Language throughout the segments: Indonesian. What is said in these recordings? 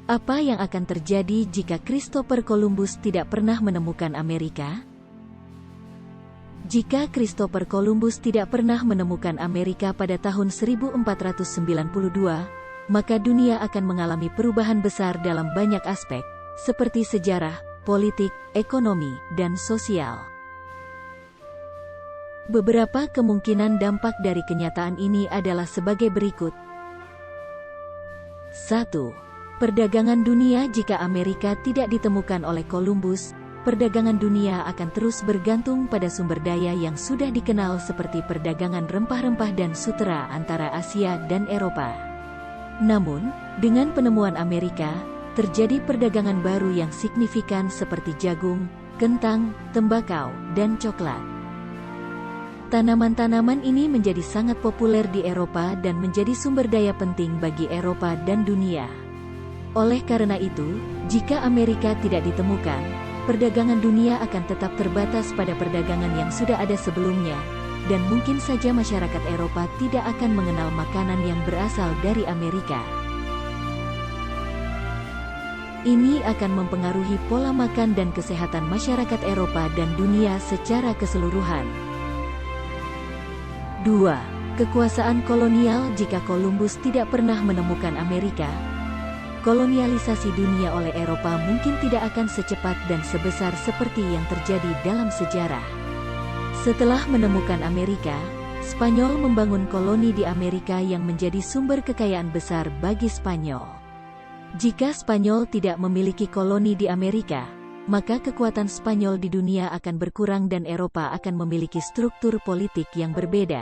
Apa yang akan terjadi jika Christopher Columbus tidak pernah menemukan Amerika? Jika Christopher Columbus tidak pernah menemukan Amerika pada tahun 1492, maka dunia akan mengalami perubahan besar dalam banyak aspek, seperti sejarah, politik, ekonomi, dan sosial. Beberapa kemungkinan dampak dari kenyataan ini adalah sebagai berikut. 1. Perdagangan dunia. Jika Amerika tidak ditemukan oleh Columbus, perdagangan dunia akan terus bergantung pada sumber daya yang sudah dikenal seperti perdagangan rempah-rempah dan sutera antara Asia dan Eropa. Namun, dengan penemuan Amerika, terjadi perdagangan baru yang signifikan seperti jagung, kentang, tembakau, dan coklat. Tanaman-tanaman ini menjadi sangat populer di Eropa dan menjadi sumber daya penting bagi Eropa dan dunia. Oleh karena itu, jika Amerika tidak ditemukan, perdagangan dunia akan tetap terbatas pada perdagangan yang sudah ada sebelumnya, dan mungkin saja masyarakat Eropa tidak akan mengenal makanan yang berasal dari Amerika. Ini akan mempengaruhi pola makan dan kesehatan masyarakat Eropa dan dunia secara keseluruhan. 2. Kekuasaan kolonial. Jika Columbus tidak pernah menemukan Amerika, kolonialisasi dunia oleh Eropa mungkin tidak akan secepat dan sebesar seperti yang terjadi dalam sejarah. Setelah menemukan Amerika, Spanyol membangun koloni di Amerika yang menjadi sumber kekayaan besar bagi Spanyol. Jika Spanyol tidak memiliki koloni di Amerika, maka kekuatan Spanyol di dunia akan berkurang dan Eropa akan memiliki struktur politik yang berbeda.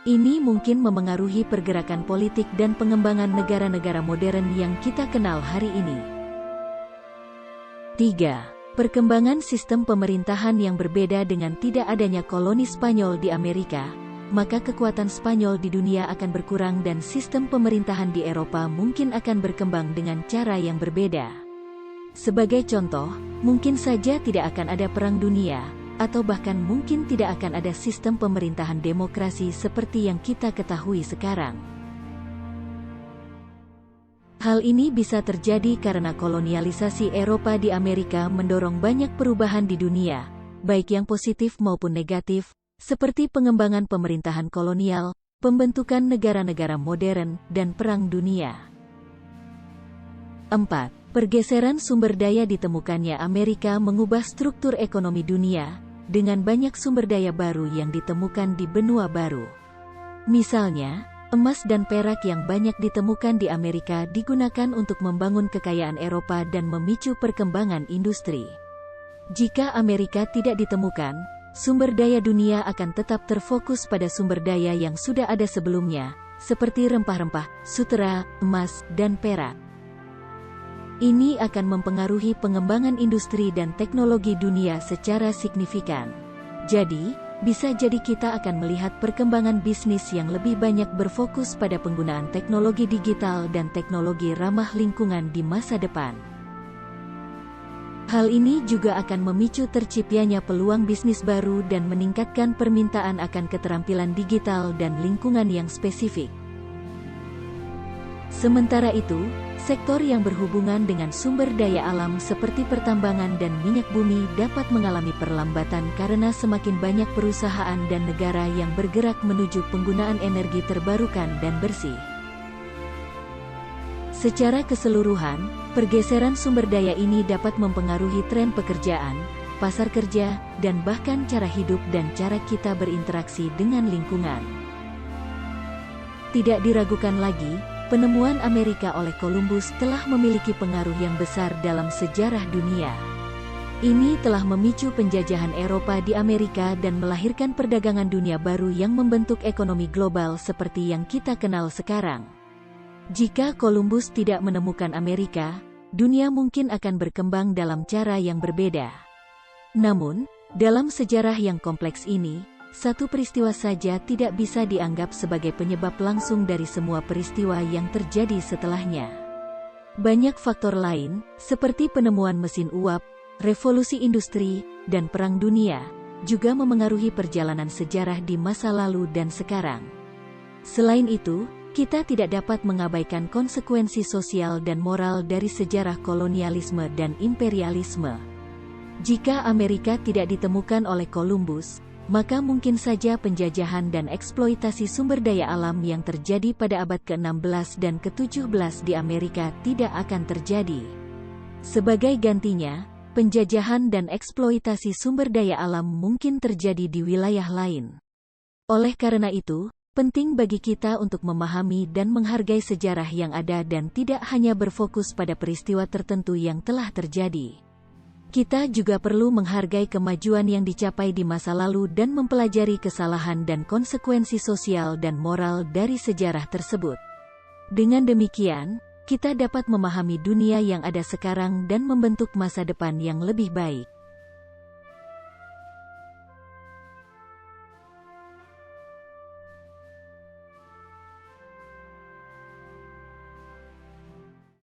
Ini mungkin memengaruhi pergerakan politik dan pengembangan negara-negara modern yang kita kenal hari ini. 3. Perkembangan sistem pemerintahan yang berbeda. Dengan tidak adanya koloni Spanyol di Amerika, maka kekuatan Spanyol di dunia akan berkurang dan sistem pemerintahan di Eropa mungkin akan berkembang dengan cara yang berbeda. Sebagai contoh, mungkin saja tidak akan ada perang dunia, atau bahkan mungkin tidak akan ada sistem pemerintahan demokrasi seperti yang kita ketahui sekarang. Hal ini bisa terjadi karena kolonialisasi Eropa di Amerika mendorong banyak perubahan di dunia, baik yang positif maupun negatif, seperti pengembangan pemerintahan kolonial, pembentukan negara-negara modern, dan perang dunia. 4. Pergeseran sumber daya. Ditemukannya Amerika mengubah struktur ekonomi dunia, dengan banyak sumber daya baru yang ditemukan di benua baru. Misalnya, emas dan perak yang banyak ditemukan di Amerika digunakan untuk membangun kekayaan Eropa dan memicu perkembangan industri. Jika Amerika tidak ditemukan, sumber daya dunia akan tetap terfokus pada sumber daya yang sudah ada sebelumnya, seperti rempah-rempah, sutera, emas, dan perak. Ini akan mempengaruhi pengembangan industri dan teknologi dunia secara signifikan. Jadi, bisa jadi kita akan melihat perkembangan bisnis yang lebih banyak berfokus pada penggunaan teknologi digital dan teknologi ramah lingkungan di masa depan. Hal ini juga akan memicu terciptanya peluang bisnis baru dan meningkatkan permintaan akan keterampilan digital dan lingkungan yang spesifik. Sementara itu, sektor yang berhubungan dengan sumber daya alam seperti pertambangan dan minyak bumi dapat mengalami perlambatan karena semakin banyak perusahaan dan negara yang bergerak menuju penggunaan energi terbarukan dan bersih. Secara keseluruhan, pergeseran sumber daya ini dapat mempengaruhi tren pekerjaan, pasar kerja, dan bahkan cara hidup dan cara kita berinteraksi dengan lingkungan. Tidak diragukan lagi, penemuan Amerika oleh Columbus telah memiliki pengaruh yang besar dalam sejarah dunia. Ini telah memicu penjajahan Eropa di Amerika dan melahirkan perdagangan dunia baru yang membentuk ekonomi global seperti yang kita kenal sekarang. Jika Columbus tidak menemukan Amerika, dunia mungkin akan berkembang dalam cara yang berbeda. Namun, dalam sejarah yang kompleks ini, satu peristiwa saja tidak bisa dianggap sebagai penyebab langsung dari semua peristiwa yang terjadi setelahnya. Banyak faktor lain, seperti penemuan mesin uap, revolusi industri, dan perang dunia, juga memengaruhi perjalanan sejarah di masa lalu dan sekarang. Selain itu, Kita tidak dapat mengabaikan konsekuensi sosial dan moral dari sejarah kolonialisme dan imperialisme. Jika Amerika tidak ditemukan oleh Columbus, maka mungkin saja penjajahan dan eksploitasi sumber daya alam yang terjadi pada abad ke-16 dan ke-17 di Amerika tidak akan terjadi. Sebagai gantinya, penjajahan dan eksploitasi sumber daya alam mungkin terjadi di wilayah lain. Oleh karena itu, penting bagi kita untuk memahami dan menghargai sejarah yang ada dan tidak hanya berfokus pada peristiwa tertentu yang telah terjadi. Kita juga perlu menghargai kemajuan yang dicapai di masa lalu dan mempelajari kesalahan dan konsekuensi sosial dan moral dari sejarah tersebut. Dengan demikian, kita dapat memahami dunia yang ada sekarang dan membentuk masa depan yang lebih baik.